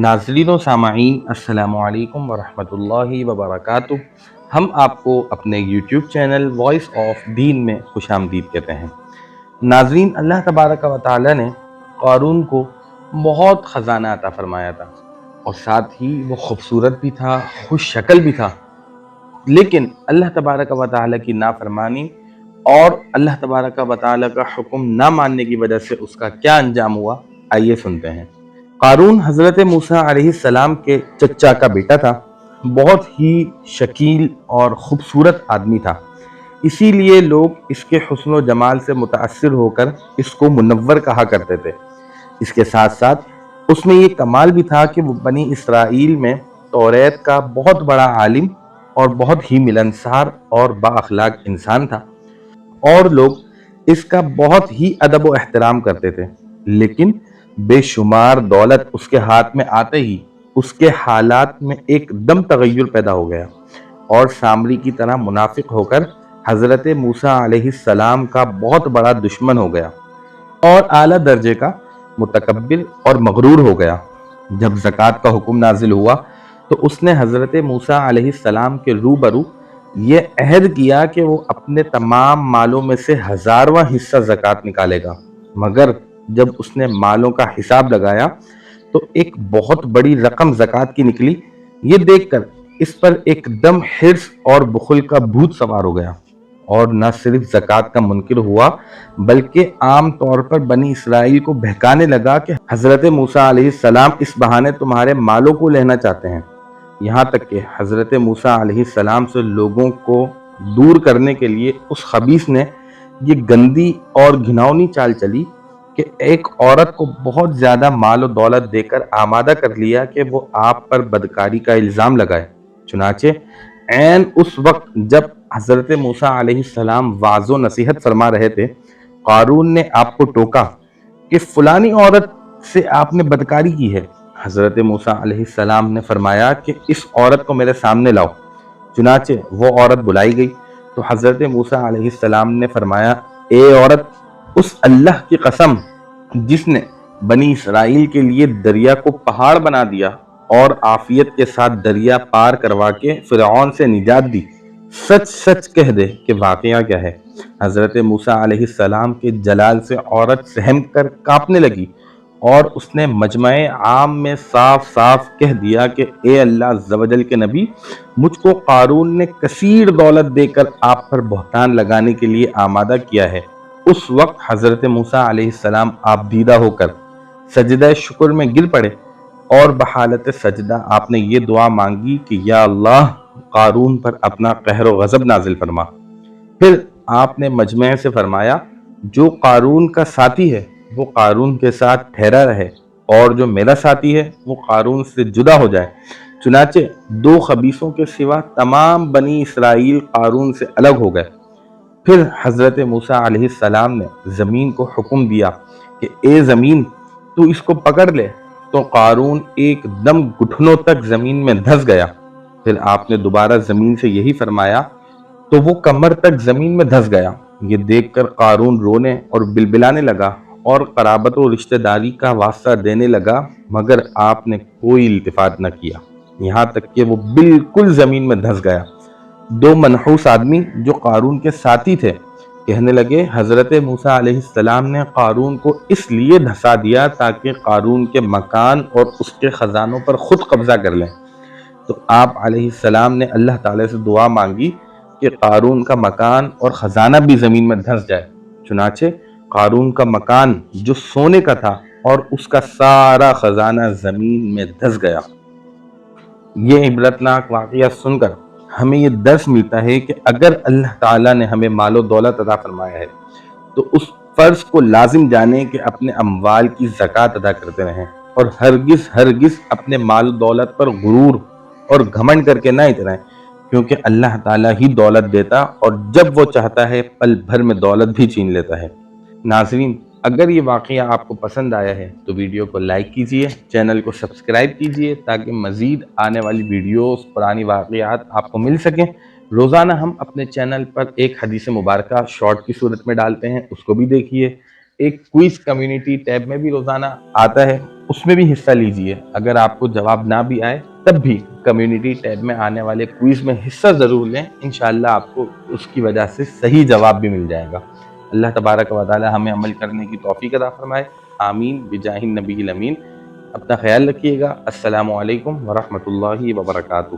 ناظرین و سامعین السلام علیکم ورحمۃ اللہ وبرکاتہ۔ ہم آپ کو اپنے یوٹیوب چینل وائس آف دین میں خوش آمدید کہتے ہیں۔ ناظرین، اللہ تبارک و تعالی نے قارون کو بہت خزانہ عطا فرمایا تھا اور ساتھ ہی وہ خوبصورت بھی تھا، خوش شکل بھی تھا، لیکن اللہ تبارک و تعالی کی نافرمانی اور اللہ تبارک و تعالی کا حکم نہ ماننے کی وجہ سے اس کا کیا انجام ہوا، آئیے سنتے ہیں۔ قارون حضرت موسیٰ علیہ السلام کے چچا کا بیٹا تھا، بہت ہی شکیل اور خوبصورت آدمی تھا، اسی لیے لوگ اس کے حسن و جمال سے متاثر ہو کر اس کو منور کہا کرتے تھے۔ اس کے ساتھ ساتھ اس میں یہ کمال بھی تھا کہ وہ بنی اسرائیل میں توریت کا بہت بڑا عالم اور بہت ہی ملنسار اور با اخلاق انسان تھا، اور لوگ اس کا بہت ہی ادب و احترام کرتے تھے۔ لیکن بے شمار دولت اس کے ہاتھ میں آتے ہی اس کے حالات میں ایک دم تغیر پیدا ہو گیا اور سامری کی طرح منافق ہو کر حضرت موسیٰ علیہ السلام کا بہت بڑا دشمن ہو گیا اور اعلیٰ درجے کا متکبر اور مغرور ہو گیا۔ جب زکوٰۃ کا حکم نازل ہوا تو اس نے حضرت موسیٰ علیہ السلام کے روبرو یہ عہد کیا کہ وہ اپنے تمام مالوں میں سے 1000واں حصہ زکوٰۃ نکالے گا، مگر جب اس نے مالوں کا حساب لگایا تو ایک بہت بڑی رقم زکوٰۃ کی نکلی۔ یہ دیکھ کر اس پر ایک دم حرص اور بخل کا بھوت سوار ہو گیا اور نہ صرف زکوٰۃ کا منکر ہوا بلکہ عام طور پر بنی اسرائیل کو بہکانے لگا کہ حضرت موسیٰ علیہ السلام اس بہانے تمہارے مالوں کو لینا چاہتے ہیں۔ یہاں تک کہ حضرت موسیٰ علیہ السلام سے لوگوں کو دور کرنے کے لیے اس خبیث نے یہ گندی اور گھناؤنی چال چلی کہ ایک عورت کو بہت زیادہ مال و دولت دے کر آمادہ کر لیا کہ وہ آپ پر بدکاری کا الزام لگائے۔ چنانچہ عین اس وقت جب حضرت موسیٰ علیہ السلام واعظ و نصیحت فرما رہے تھے، قارون نے آپ کو ٹوکا کہ فلانی عورت سے آپ نے بدکاری کی ہے۔ حضرت موسیٰ علیہ السلام نے فرمایا کہ اس عورت کو میرے سامنے لاؤ۔ چنانچہ وہ عورت بلائی گئی تو حضرت موسیٰ علیہ السلام نے فرمایا، اے عورت، اس اللہ کی قسم جس نے بنی اسرائیل کے لیے دریا کو پہاڑ بنا دیا اور عافیت کے ساتھ دریا پار کروا کے فرعون سے نجات دی، سچ سچ کہہ دے کہ واقعہ کیا ہے۔ حضرت موسیٰ علیہ السلام کے جلال سے عورت سہم کر کانپنے لگی اور اس نے مجمع عام میں صاف صاف کہہ دیا کہ اے اللہ عز و جل کے نبی، مجھ کو قارون نے کثیر دولت دے کر آپ پر بہتان لگانے کے لیے آمادہ کیا ہے۔ اس وقت حضرت موسیٰ علیہ السلام آپ دیدہ ہو کر سجدہ شکر میں گر پڑے اور بحالت سجدہ آپ نے یہ دعا مانگی کہ یا اللہ، قارون پر اپنا قہر و غضب نازل فرما۔ پھر آپ نے مجمع سے فرمایا، جو قارون کا ساتھی ہے وہ قارون کے ساتھ ٹھہرا رہے اور جو میرا ساتھی ہے وہ قارون سے جدا ہو جائے۔ چنانچہ 2 خبیثوں کے سوا تمام بنی اسرائیل قارون سے الگ ہو گئے۔ پھر حضرت موسیٰ علیہ السلام نے زمین کو حکم دیا کہ اے زمین، تو اس کو پکڑ لے، تو قارون ایک دم گھٹنوں تک زمین میں دھس گیا۔ پھر آپ نے دوبارہ زمین سے یہی فرمایا تو وہ کمر تک زمین میں دھس گیا۔ یہ دیکھ کر قارون رونے اور بلبلانے لگا اور قرابت و رشتہ داری کا واسطہ دینے لگا، مگر آپ نے کوئی التفات نہ کیا، یہاں تک کہ وہ بالکل زمین میں دھس گیا۔ 2 منحوس آدمی جو قارون کے ساتھی تھے کہنے لگے، حضرت موسیٰ علیہ السلام نے قارون کو اس لیے دھسا دیا تاکہ قارون کے مکان اور اس کے خزانوں پر خود قبضہ کر لیں۔ تو آپ علیہ السلام نے اللہ تعالی سے دعا مانگی کہ قارون کا مکان اور خزانہ بھی زمین میں دھس جائے۔ چنانچہ قارون کا مکان جو سونے کا تھا اور اس کا سارا خزانہ زمین میں دھس گیا۔ یہ عبرتناک واقعہ سن کر ہمیں یہ درس ملتا ہے کہ اگر اللہ تعالیٰ نے ہمیں مال و دولت عطا فرمایا ہے تو اس فرض کو لازم جانیں کہ اپنے اموال کی زکوٰۃ ادا کرتے رہیں اور ہرگز اپنے مال و دولت پر غرور اور گھمنڈ کر کے نہ اترائیں، کیونکہ اللہ تعالیٰ ہی دولت دیتا اور جب وہ چاہتا ہے پل بھر میں دولت بھی چھین لیتا ہے۔ ناظرین، اگر یہ واقعہ آپ کو پسند آیا ہے تو ویڈیو کو لائک کیجئے، چینل کو سبسکرائب کیجئے تاکہ مزید آنے والی ویڈیوز، پرانی واقعات آپ کو مل سکیں۔ روزانہ ہم اپنے چینل پر ایک حدیث مبارکہ شارٹ کی صورت میں ڈالتے ہیں، اس کو بھی دیکھیے۔ ایک کوئز کمیونٹی ٹیب میں بھی روزانہ آتا ہے، اس میں بھی حصہ لیجئے۔ اگر آپ کو جواب نہ بھی آئے تب بھی کمیونٹی ٹیب میں آنے والے کوئز میں حصہ ضرور لیں، انشاءاللہ آپ کو اس کی وجہ سے صحیح جواب بھی مل جائے گا۔ اللہ تبارک و تعالی ہمیں عمل کرنے کی توفیق عطا فرمائے، آمین بجاہ النبی الامین۔ اپنا خیال رکھیے گا۔ السلام علیکم ورحمۃ اللہ وبرکاتہ۔